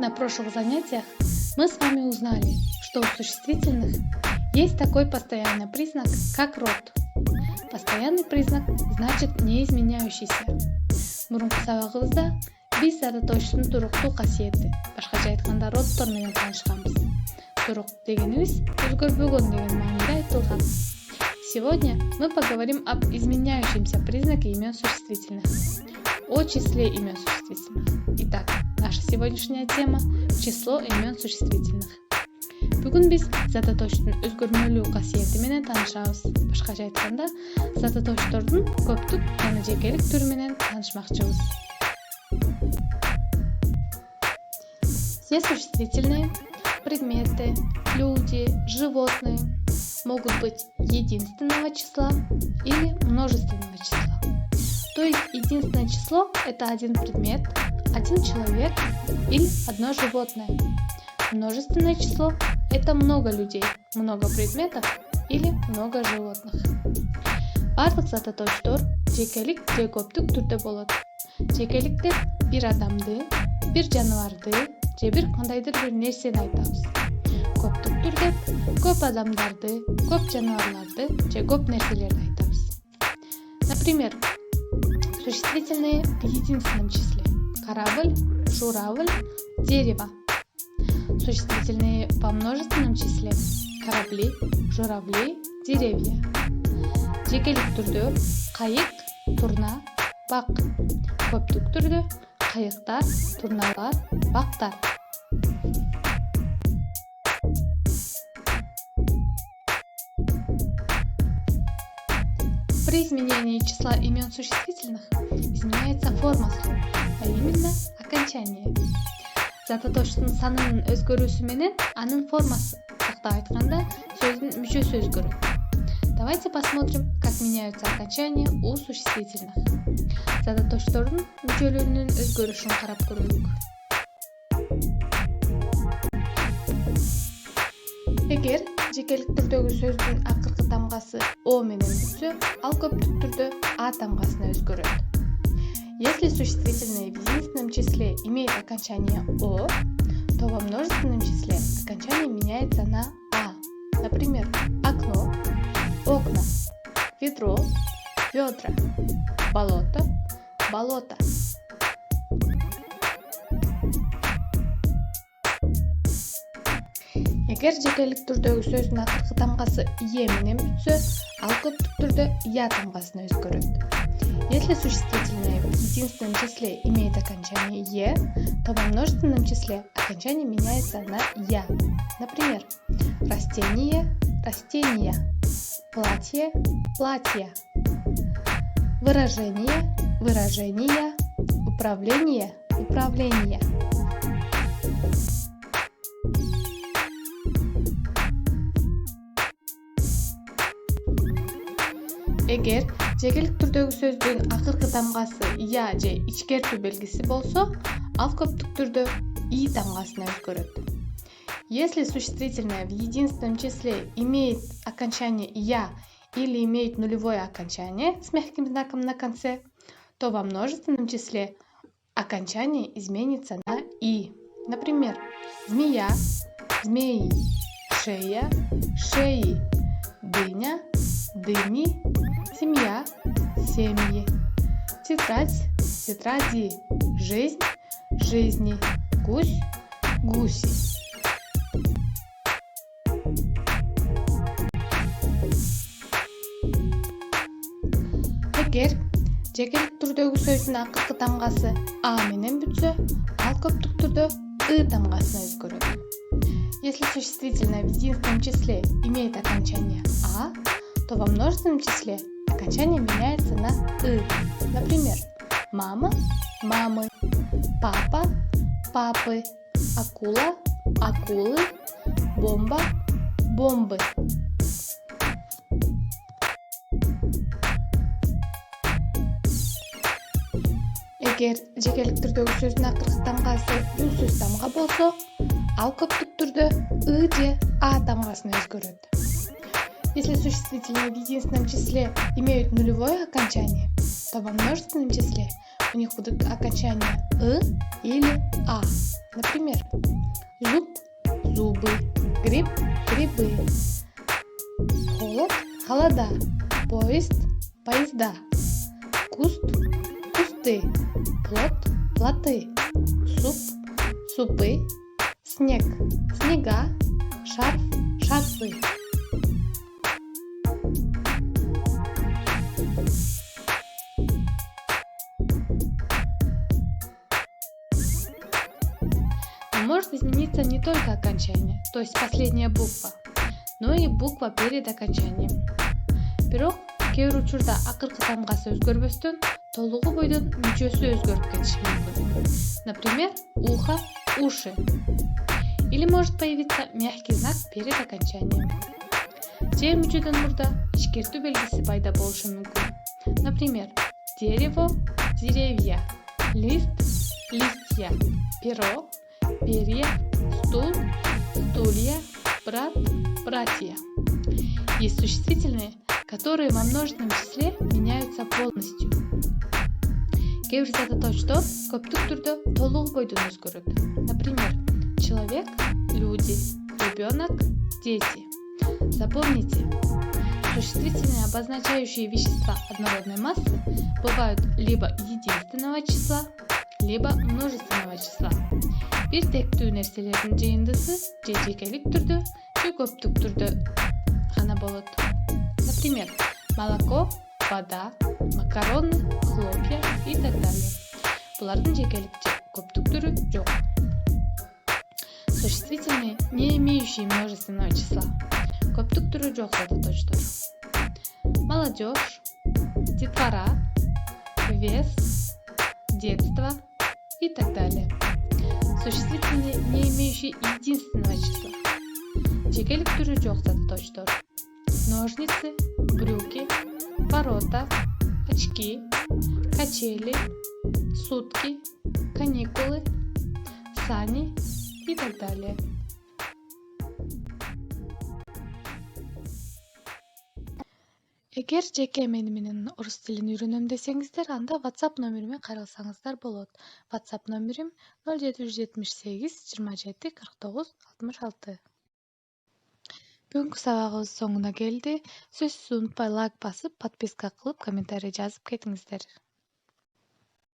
На прошлых занятиях мы с вами узнали, что у существительных есть такой постоянный признак, как род. Постоянный признак значит не изменяющийся. Мурунку сабагыбызда биз зататоочтун туруктуу касиети, башкача айтканда роддор менен таанышканбыз. Турук дегенибиз өзгөрбөгөн деген мааниде айтылган. Сегодня мы поговорим об изменяющемся признаке имен существительных, о числе имен существительных. Итак, наша сегодняшняя тема – число имен существительных. Бүгүн биз зататоочтун өзгөрмөлүү касиети менен таанышабыз. Башкача айтканда, зататоочтордун көптүк жана жекелик түрү менен таанышмакчыбыз. Все существительные, предметы, люди, животные могут быть единственного числа или множественного числа. То есть единственное число – это один предмет, один человек или одно животное. Множественное число – это много людей, много предметов или много животных. Барлык зататоочтор жекелик же көптүк түрдө болот. Жекеликте бир адамды, бир жаныбарды же бир кандайдыр бир нерсени айтабыз. Көптүк түрдө көп адамдарды, көп жаныбарларды же көп нерселерди айтабыз. Например, существительные в единственном числе: корабль, журавль, дерево. Существительные во множественном числе: корабли, журавли, деревья. Жекелик түрдө кайык, турна, бак. Көптүк түрдө кайыктар, турналар, бактар. При изменении числа имен существительных изменяется форма слова, а именно окончание. Зататоочтун санынын өзгөрүүсү менен анын формасы, тактап айтканда, сөздүн мүчөсү өзгөрөт. Давайте посмотрим, как меняются окончания у существительных. Зататоочтордун мүчөлөрүнүн өзгөрүшүн карап көрөлүк. Эгер жекелик түрдөгү сөздүн акыркы тамгасы о менен бүтсө, ал көптүк түрдө а тамгасына өзгөрөт. Если существительное в единственном числе имеет окончание о, то во множественном числе окончание меняется на а. Например, окно, окна, ведро, ведра, болото, болото. Эгер жекелик түрдөгү сөздүн акыркы тамгасы е менен бүтсө, ал көптүк түрдө я тамгасына өзгөрөт. Если существительное в единственном числе имеет окончание е, то во множественном числе окончание меняется на я. Например, растение, растения, платье, платья, выражение, выражения, управление, управление. Эгер жекелик түрдөгү сөздүн акыркы тамгасы я же ичкертүү белгиси болсо, ал көптүк түрдө и тамгасына өзгөрөт. Если существительное в единственном числе имеет окончание я или имеет нулевое окончание с мягким знаком на конце, то во множественном числе окончание изменится на и. Например, змея, змеи, шея, шеи, дыня, дыни, семья, семьи, тетрадь, тетради, жизнь, жизни, гусь, гуси. Эгер жекелик түрдөгү сөздүн акыркы тамгасы а менен бүтсө, ал көптүк түрдө ы тамгасына өзгөрөт. Если существительное в единственном числе имеет окончание а, то во множественном числе окончание меняется на «ы». Например, мама – мамы, папа – папы, акула – акулы, бомба – бомбы. Эгер жекелик түрдөгү сөздүн акыркы тамгасы үнсүз тамга болсо, ал көптүк түрдө «ы» же «а» тамгасына өзгөрөт. Если существительные в единственном числе имеют нулевое окончание, то во множественном числе у них будут окончания «ы» или «а». Например, зуб – зубы, гриб – грибы, холод – холода, поезд – поезда, куст – кусты, плот – плоты, суп – супы, снег – снега, шарф – шарфы. Но может измениться не только окончание, то есть последняя буква, но и буква перед окончанием. Бирок кээ бир учурда акыркы тамгасы өзгөрбөстөн толугу бойдон мүчөсү өзгөрүп кетиши мүмкүн. Например, ухо – уши. Или может появиться мягкий знак перед окончанием. Же мүчөдөн мурда ичкертүү белгиси пайда болушу мүмкүн. Например, дерево – деревья, лист – листья, перо – перья, стул – стулья, брат – братья. Есть существительные, которые во множественном числе меняются полностью. Кээ бир зататочтор көптүк түрдө толугу бойдон өзгөрөт. Например, человек – люди, ребенок – дети. Запомните, существительные, обозначающие вещества однородной массы, бывают либо единственного числа, либо множественного числа. Бир тектүү нерселердин жыйындысы же жекелик түрдө, же көптүк түрдө гана болот. Например, молоко, вода, макароны, хлопья и так далее. Булардын жекелик же көптүк түрү жок. Существительные, не имеющие множественного числа. Көптүк түрү жок зататочтор. Молодежь, детвора, вес, детство и так далее. Существительные, не имеющие единственного числа. Жекелик түрү жок зататочтор. Ножницы, брюки, ворота, очки, качели, сутки, каникулы, сани и так далее. Эгер жеке мени менен орус тилин үйрөнөм десеңиздер, анда WhatsApp номериме кайрылсаңыздар болот. WhatsApp номерим 0778 27 49 66. Бүгүнкү сабагыбыз соңуна келди. Сөзсүз унутпай лайк басып, подписка кылып, комментарий жазып кетиңиздер.